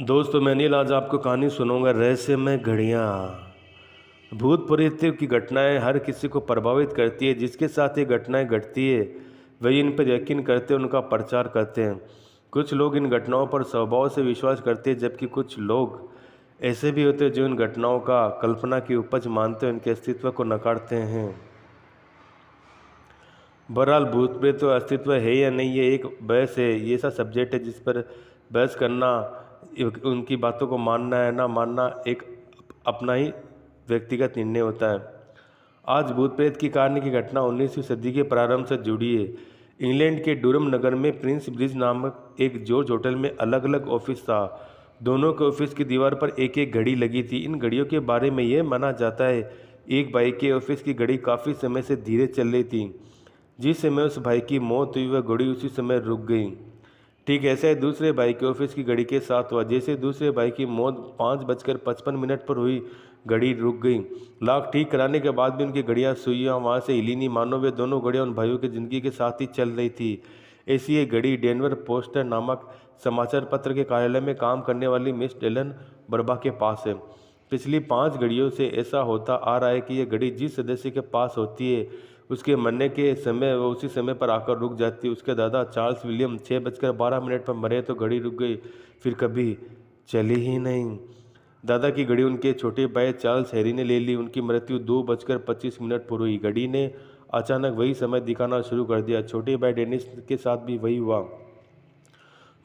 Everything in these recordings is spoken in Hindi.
दोस्तों मैं नील आज आपको कहानी सुनाऊंगा रहस्यमय घड़ियाँ। भूत प्रेतों की घटनाएं हर किसी को प्रभावित करती है। जिसके साथ ये घटनाएं घटती है वही इन पर यकीन करते हैं, उनका प्रचार करते हैं। कुछ लोग इन घटनाओं पर स्वभाव से विश्वास करते हैं, जबकि कुछ लोग ऐसे भी होते हैं जो इन घटनाओं का कल्पना की उपज मानते हैं, उनके अस्तित्व को नकारते हैं। बहरहाल भूत प्रेत तो अस्तित्व है या नहीं, ये एक बहस है। ये ऐसा सब्जेक्ट है जिस पर बहस करना, उनकी बातों को मानना है ना मानना, एक अपना ही व्यक्तिगत निर्णय होता है। आज भूत प्रेत की कहानी की घटना 19वीं सदी के प्रारंभ से जुड़ी है। इंग्लैंड के डूरम नगर में प्रिंस ब्रिज नामक एक जॉर्ज होटल में अलग अलग ऑफिस था। दोनों के ऑफिस की दीवार पर एक एक घड़ी लगी थी। इन घड़ियों के बारे में यह माना जाता है, एक भाई के ऑफिस की घड़ी काफ़ी समय से धीरे चल रही थी। जिस समय उस भाई की मौत हुई वह घड़ी उसी समय रुक गई। ठीक ऐसा ही दूसरे भाई के ऑफिस की घड़ी के साथ हुआ। जैसे दूसरे भाई की मौत 5:55 पर हुई, घड़ी रुक गई। लाख ठीक कराने के बाद भी उनकी घड़ियां सुइयां वहां से हिली नहीं, मानो वे दोनों घड़ियां उन भाइयों की जिंदगी के साथ ही चल रही थी। ऐसी एक घड़ी डेनवर पोस्टर नामक समाचार पत्र के कार्यालय में काम करने वाली मिस डेलन बर्बा के पास है। पिछली 5 घड़ियों से ऐसा होता आ रहा है कि यह घड़ी जिस सदस्य के पास होती है उसके मरने के समय वो उसी समय पर आकर रुक जाती है। उसके दादा चार्ल्स विलियम 6:12 पर मरे तो घड़ी रुक गई, फिर कभी चली ही नहीं। दादा की घड़ी उनके छोटे भाई चार्ल्स हैरी ने ले ली। उनकी मृत्यु 2:25 पर हुई। घड़ी ने अचानक वही समय दिखाना शुरू कर दिया। छोटे भाई डेनिस के साथ भी वही हुआ।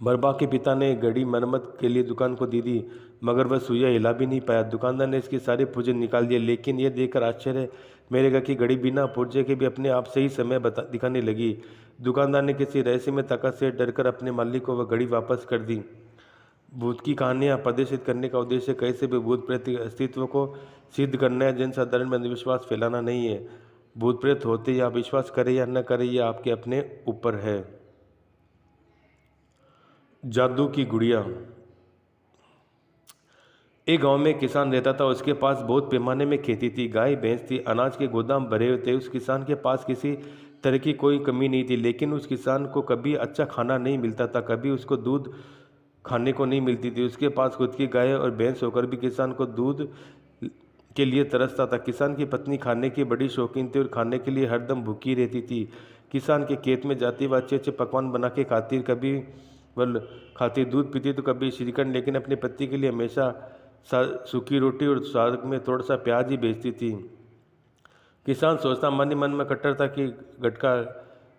बरबा के पिता ने घड़ी मरम्मत के लिए दुकान को दे दी, मगर वह सुइया हिला भी नहीं पाया। दुकानदार ने इसकी सारी पुर्जे निकाल दिए, लेकिन यह देखकर आश्चर्य मिलेगा कि घड़ी बिना पुर्जे के भी अपने आप सही समय दिखाने लगी। दुकानदार ने किसी रहस्य में ताकत से डरकर अपने मालिक को वह घड़ी वापस कर दी। भूत की कहानियाँ प्रदर्शित करने का उद्देश्य कैसे भी भूत प्रेत के अस्तित्व को सिद्ध करना है, जनसाधारण में अंधविश्वास फैलाना नहीं है। भूत प्रेत होते या आप विश्वास करें या न करें, यह आपके अपने ऊपर है। जादू की गुड़िया। एक गांव में एक किसान रहता था। उसके पास बहुत पैमाने में खेती थी, गाय भैंस थी, अनाज के गोदाम भरे हुए थे। उस किसान के पास किसी तरह की कोई कमी नहीं थी, लेकिन उस किसान को कभी अच्छा खाना नहीं मिलता था, कभी उसको दूध खाने को नहीं मिलती थी। उसके पास खुद की गाय और भैंस होकर भी किसान को दूध के लिए तरसता था। किसान की पत्नी खाने की बड़ी शौकीन थी और खाने के लिए हरदम भूखी रहती थी। किसान के खेत में जाती वह अच्छे अच्छे पकवान बना के खाती, कभी वह खाती दूध पीती तो कभी श्रीखंड, लेकिन अपने पति के लिए हमेशा सूखी रोटी और साग में थोड़ा सा प्याज ही बेचती थी। किसान सोचता मन ही मन में कट्टर था कि गटका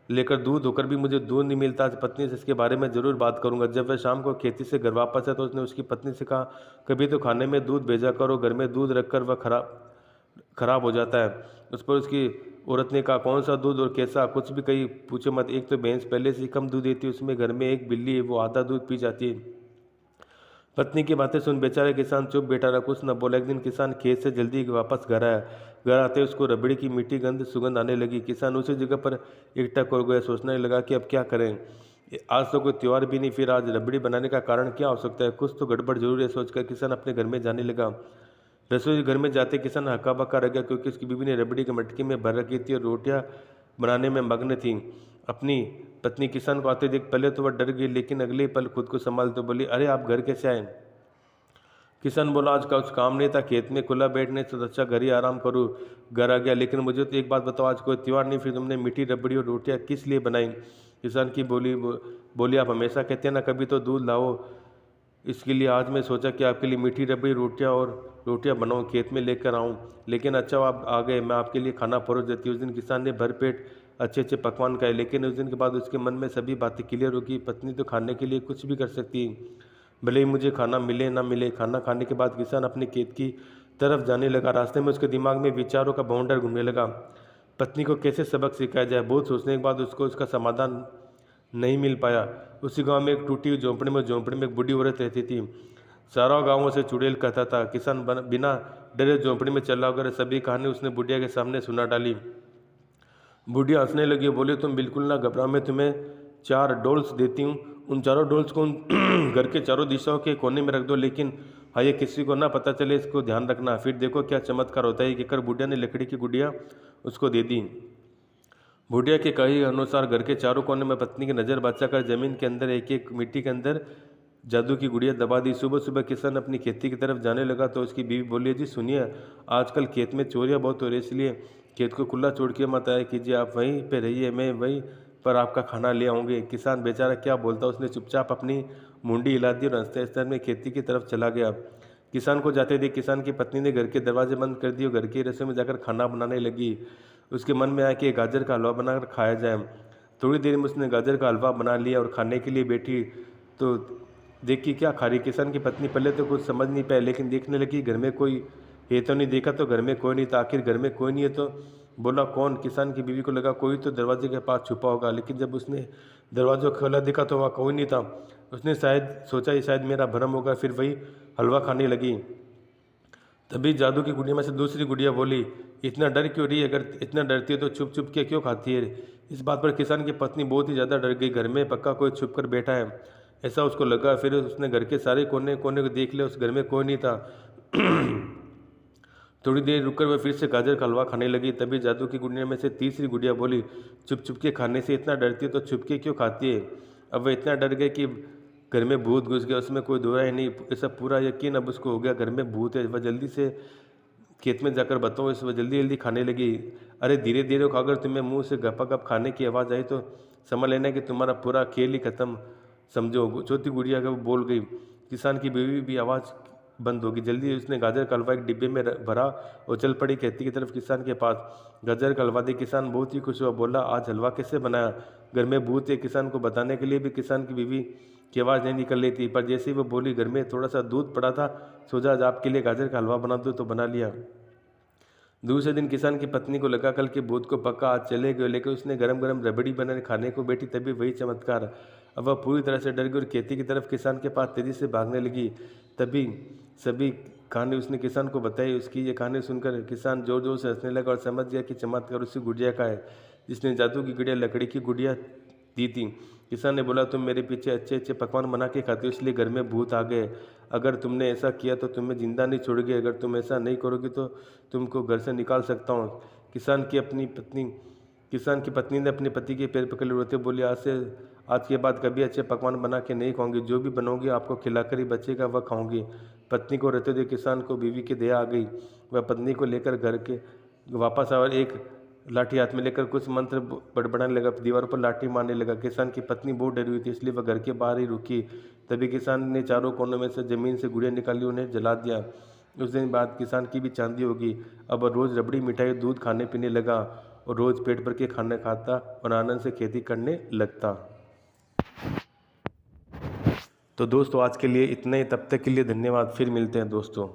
लेकर दूध होकर भी मुझे दूध नहीं मिलता। आज पत्नी से इसके बारे में ज़रूर बात करूंगा। जब वह शाम को खेती से घर वापस आया तो उसने उसकी पत्नी से कहा, कभी तो खाने में दूध भेजा करो, घर में दूध रखकर वह खराब हो जाता है। उस पर उसकी औरत ने कहा, कौन सा दूध और कैसा, कुछ भी कहीं पूछे मत। एक तो भैंस पहले से ही कम दूध देती है, उसमें घर में एक बिल्ली है, वो आधा दूध पी जाती है। पत्नी की बातें सुन बेचारा किसान चुप बैठा रहा, कुछ न बोला। एक दिन किसान खेत से जल्दी वापस घर आया। घर आते उसको रबड़ी की मीठी सुगंध आने लगी। किसान उसी जगह पर एकटक हो गया, सोचने लगा कि अब क्या करें। आज तो कोई त्यौहार भी नहीं, फिर आज रबड़ी बनाने का कारण क्या हो सकता है, कुछ तो गड़बड़ जरूर है, सोचकर किसान अपने घर में जाने लगा। रसोई घर में जाते किसान हक्का बक्का रह गया, क्योंकि उसकी बीवी ने रबड़ी की मटकी में भर रखी थी और रोटियां बनाने में मग्न थी। अपनी पत्नी किसान को आते देख पहले तो वह डर गई, लेकिन अगले पल खुद को संभाल तो बोली, अरे आप घर कैसे आए। किसान बोला, आज का कुछ काम नहीं था, खेत में खुला बैठने से अच्छा घर ही आराम करूँ। घर आ गया, लेकिन मुझे तो एक बात बताओ, आज कोई त्यौहार नहीं, फिर तुमने मीठी रबड़ी और रोटियां किस लिए बनाई। किसान की बोली, आप हमेशा कहते हैं ना कभी तो दूध लाओ, इसके लिए आज मैं सोचा कि आपके लिए मीठी रबड़ी रोटियां बनाऊं, खेत में लेकर आऊं। लेकिन अच्छा आप आ गए, मैं आपके लिए खाना परोस देती हूँ। उस दिन किसान ने भरपेट अच्छे अच्छे पकवान खाए, लेकिन उस दिन के बाद उसके मन में सभी बातें क्लियर हो गई। पत्नी तो खाने के लिए कुछ भी कर सकती है, भले ही मुझे खाना मिले ना मिले। खाना खाने के बाद किसान अपने खेत की तरफ जाने लगा। रास्ते में उसके दिमाग में विचारों का बवंडर घूमने लगा। पत्नी को कैसे सबक सिखाया जाए। बहुत सोचने के बाद उसको उसका समाधान नहीं मिल पाया। उसी गांव में एक टूटी हुई झोंपड़ी में एक बूढ़ी औरत रहती थी। सारा गांव उसे चुड़ैल कहता था। किसान बिना डरे झोंपड़ी में चला गया। सभी कहानी उसने बुढ़िया के सामने सुना डाली। बुढ़िया हंसने लगी, बोली, तुम बिल्कुल ना घबराओ, मैं तुम्हें 4 डॉल्स देती हूँ। उन चारों डॉल्स को घर के चारों दिशाओं के कोने में रख दो, लेकिन हाँ ये किसी को ना पता चले, इसको ध्यान रखना। फिर देखो क्या चमत्कार होता है। कहकर बुढ़िया ने लकड़ी की गुड़िया उसको दे दी। बुढ़िया के कहे अनुसार घर के चारों कोने में पत्नी की नज़र बचाकर जमीन के अंदर एक एक मिट्टी के अंदर जादू की गुड़िया दबा दी। सुबह सुबह किसान अपनी खेती की तरफ जाने लगा तो उसकी बीवी बोली, जी सुनिए, आजकल खेत में चोरियां बहुत हो रही है, इसलिए खेत को खुला छोड़ के मत आया कीजिए, आप वहीं पे रहिए, मैं वहीं पर आपका खाना ले आऊँगी। किसान बेचारा क्या बोलता, उसने चुपचाप अपनी मुंडी हिला दी और हंसते हंसते में खेती की तरफ चला गया। किसान को जाते देख किसान की पत्नी ने घर के दरवाजे बंद कर दिए और घर की रसोई में जाकर खाना बनाने लगी। उसके मन में आया कि गाजर का हलवा बनाकर खाया जाए। थोड़ी देर में उसने गाजर का हलवा बना लिया और खाने के लिए बैठी तो देखी क्या खा रही। किसान की पत्नी पहले तो कुछ समझ नहीं पाई, लेकिन देखने लगी घर में कोई है तो नहीं। देखा तो घर में कोई नहीं था। आखिर घर में कोई नहीं है तो बोला कौन। किसान की बीवी को लगा कोई तो दरवाजे के पास छुपा होगा, लेकिन जब उसने दरवाजा खोला देखा तो वहाँ कोई नहीं था। उसने शायद सोचा ये शायद मेरा भ्रम होगा, फिर वही हलवा खाने लगी। तभी जादू की गुड़िया में से दूसरी गुड़िया बोली, इतना डर क्यों रही है, अगर इतना डरती है तो छुप छुप के क्यों खाती है। इस बात पर किसान की पत्नी बहुत ही ज़्यादा डर गई, घर में पक्का कोई छुप कर बैठा है ऐसा उसको लगा। फिर उसने घर के सारे कोने कोने को देख लिया, उस घर में कोई नहीं था। थोड़ी देर रुककर वह फिर से गाजर का हलवा खाने लगी। तभी जादू की गुड़िया में से तीसरी गुड़िया बोली, चुप चुप के खाने से इतना डरती है तो छुप के क्यों खाती है। अब वह इतना डर गई कि घर में भूत घुस गया, उसमें कोई दो राय नहीं, ऐसा पूरा यकीन अब उसको हो गया घर में भूत है। वह जल्दी से खेत में जाकर बताओ, इस वह जल्दी जल्दी खाने लगी। अरे धीरे धीरे खा, अगर तुम्हें मुंह से गपागप खाने की आवाज़ आई तो समझ लेना कि तुम्हारा पूरा खेल ही खत्म समझो। चौथी गुड़िया का वो बोल गई। किसान की बीवी भी आवाज़ बंद होगी। जल्दी उसने गाजर का हलवा एक डिब्बे में भरा और चल पड़ी खेती की तरफ किसान के पास। गाजर का हलवा दे किसान बहुत ही खुश हुआ, बोला आज हलवा कैसे बनाया, घर में भूत है। किसान को बताने के लिए भी किसान की बीवी की आवाज़ नहीं निकल रही थी, पर जैसे ही वो बोली घर में थोड़ा सा दूध पड़ा था, सोचा आज आपके लिए गाजर का हलवा बना दो, तो बना लिया। दूसरे दिन किसान की पत्नी को लगा कल के भूत को पक्का आज चले गए, लेकिन उसने गरम गरम रबड़ी बनाने खाने को बैठी तभी वही चमत्कार। अब वह पूरी तरह से डर गई और खेती की तरफ किसान के पास तेजी से भागने लगी। तभी सभी कहानी उसने किसान को बताई। उसकी ये कहानी सुनकर किसान जोर जोर से हंसने लगा और समझ गया कि चमत्कार उसी गुड़िया का है जिसने जादू की गुड़िया लकड़ी की गुड़िया दी थी। किसान ने बोला तुम मेरे पीछे अच्छे अच्छे पकवान बना के खाते हो, इसलिए घर में भूत आ गए। अगर तुमने ऐसा किया तो तुम्हें जिंदा नहीं छोड़ोगे, अगर तुम ऐसा नहीं करोगे तो तुमको घर से निकाल सकता हूँ। किसान की पत्नी ने अपने पति के पैर पकड़ रोते बोली, आज के बाद कभी अच्छे पकवान बना के नहीं खाऊंगी, जो भी बनोगे आपको खिलाकर ही बचेगा वह खाऊंगी। पत्नी को रहते हुए किसान को बीवी की दया आ गई। वह पत्नी को लेकर घर के वापस आया और एक लाठी हाथ में लेकर कुछ मंत्र बड़बड़ाने लगा, दीवारों पर लाठी मारने लगा। किसान की पत्नी बहुत डरी हुई थी, इसलिए वह घर के बाहर ही रुकी। तभी किसान ने चारों कोनों में से जमीन से गुड़िया निकाली, उन्हें जला दिया। उस दिन बाद किसान की भी चांदी होगी। अब वह रोज़ रबड़ी मिठाई दूध खाने पीने लगा और रोज़ पेट भर के खाना खाता और आनंद से खेती करने लगता। तो दोस्तों आज के लिए इतना ही, तब तक के लिए धन्यवाद, फिर मिलते हैं दोस्तों।